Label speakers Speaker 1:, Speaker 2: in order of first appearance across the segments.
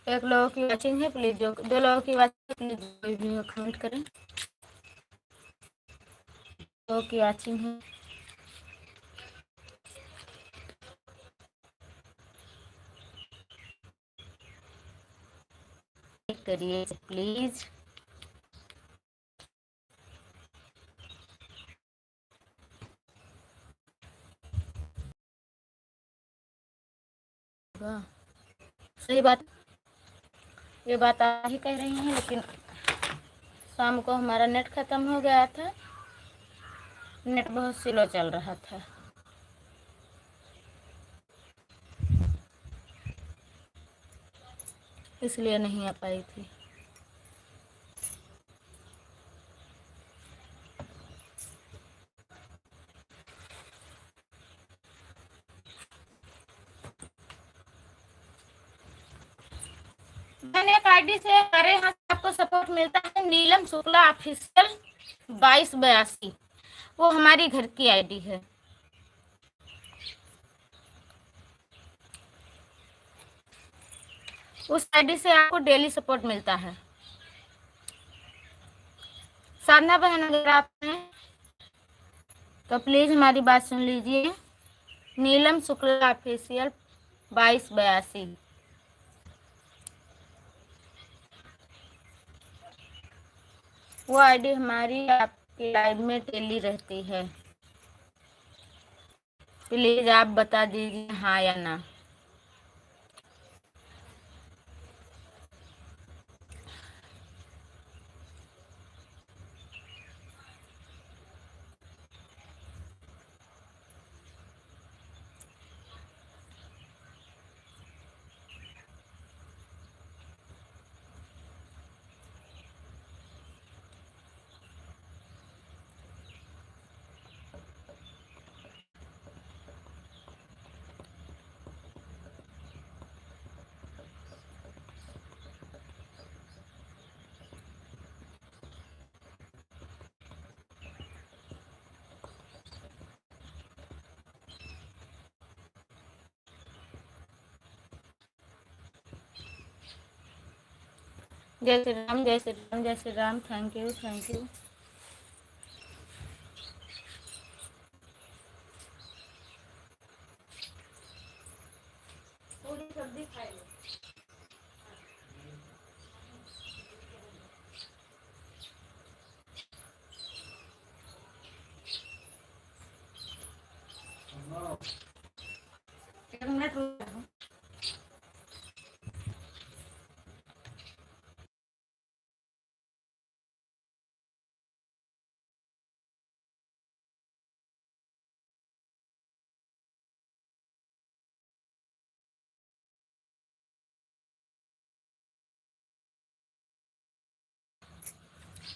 Speaker 1: एक लोगों की वाचिंग है, प्लीज जो 2 लोगों की वाचिंग, प्लीज कोई भी कमेंट करें। लोगों की वाचिंग है, करिए प्लीज। सही बात, ये बात आप ही कह रही हैं, लेकिन शाम को हमारा नेट खत्म हो गया था, नेट बहुत स्लो चल रहा था, इसलिए नहीं आ पाई थी। मैंने एक आईडी से हमारे यहाँ से आपको सपोर्ट मिलता है, नीलम शुक्ला ऑफिशियल 2282, वो हमारी घर की आईडी है। उस आईडी से आपको डेली सपोर्ट मिलता है। साधना बहन अगर आप हैं तो प्लीज हमारी बात सुन लीजिए। नीलम शुक्ला ऑफिशियल 2282, वो आईडी हमारी आपकी लाइव में डेली रहती है। प्लीज आप बता दीजिए हाँ या ना। जय श्री राम, जय श्री राम, जय Shri Ram. Thank you, thank you. पूरी सब्जी खाई लो। एक मिनट रुक जाओ।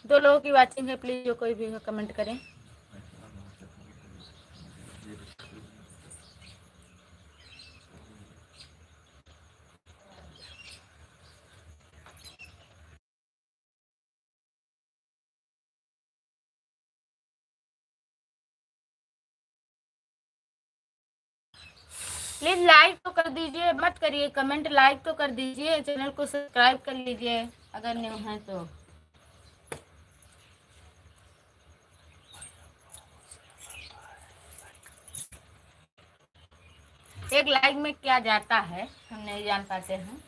Speaker 1: 2 लोगों की वाचिंग है, प्लीज जो कोई भी कमेंट करें। प्लीज लाइक तो कर दीजिए, मत करिए कमेंट, लाइक तो कर दीजिए, चैनल को सब्सक्राइब कर लीजिए अगर न्यू है तो। एक लाइक में क्या जाता है हम नहीं जान पाते हैं।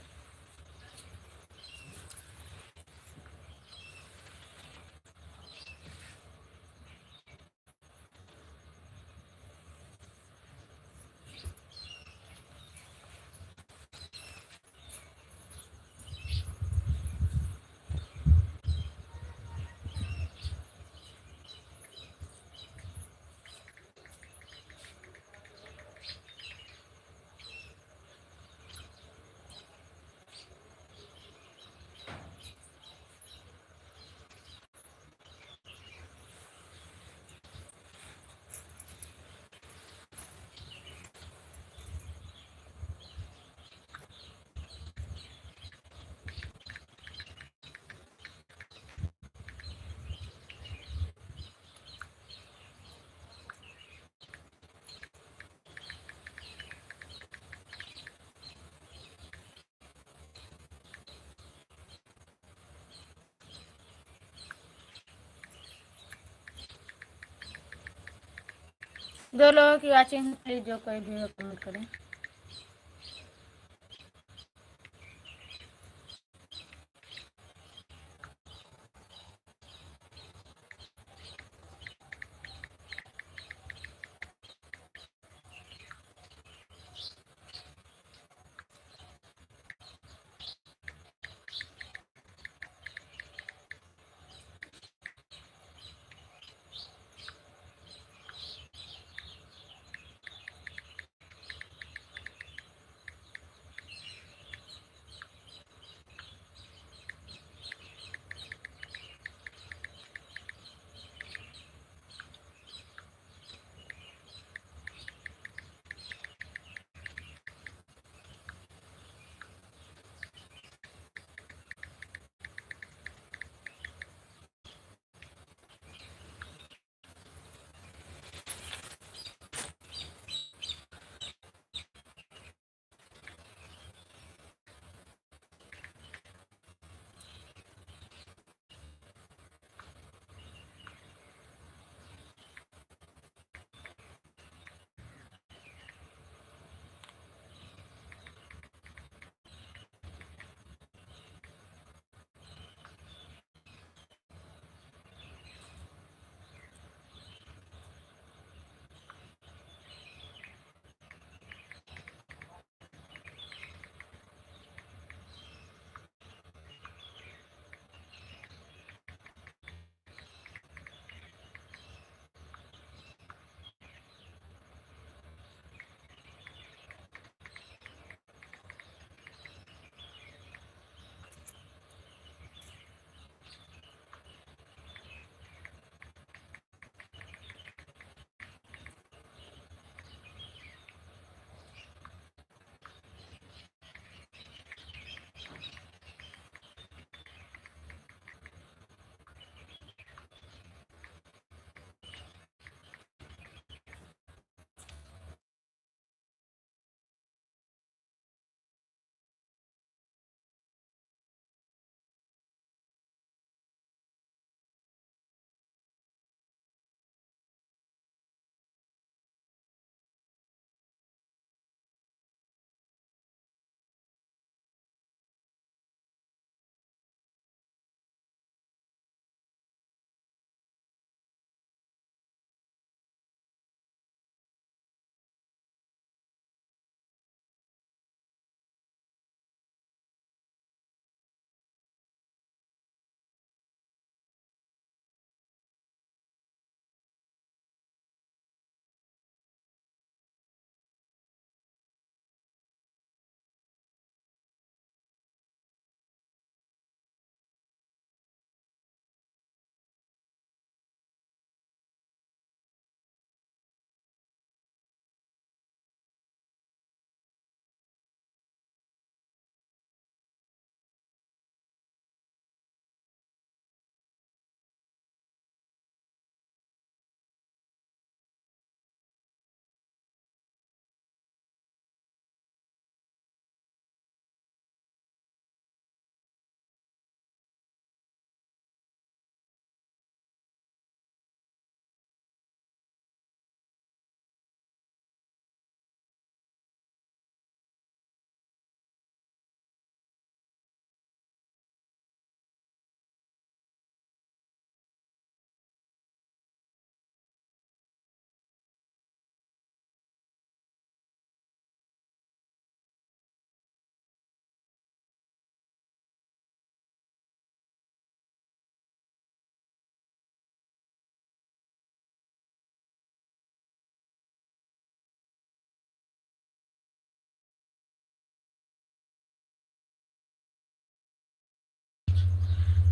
Speaker 1: दो लोगों की वाचिंग है, प्लीज जो कोई भी हो कमेंट करें।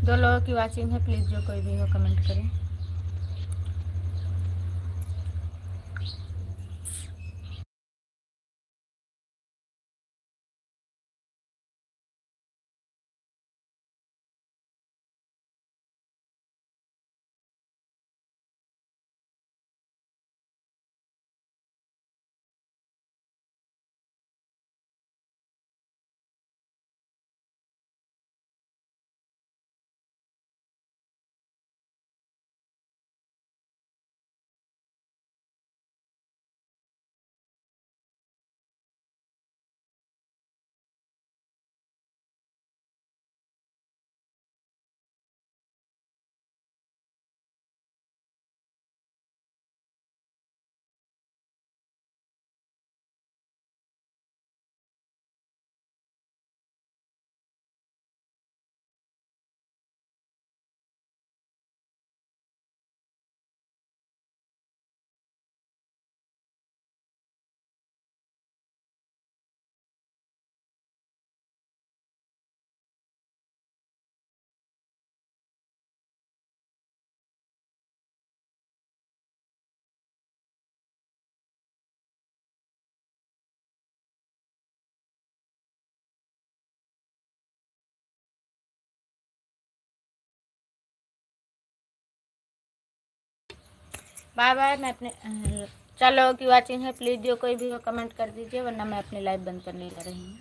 Speaker 1: दो लोगों की वाचिंग है, प्लीज जो कोई भी हो कमेंट करें। Bye bye. मैं अपने 4 लोगों की वॉचिंग है, प्लीज़ जो कोई भी हो कमेंट कर दीजिए, वरना मैं अपनी लाइव बंद करने जा रही हूँ।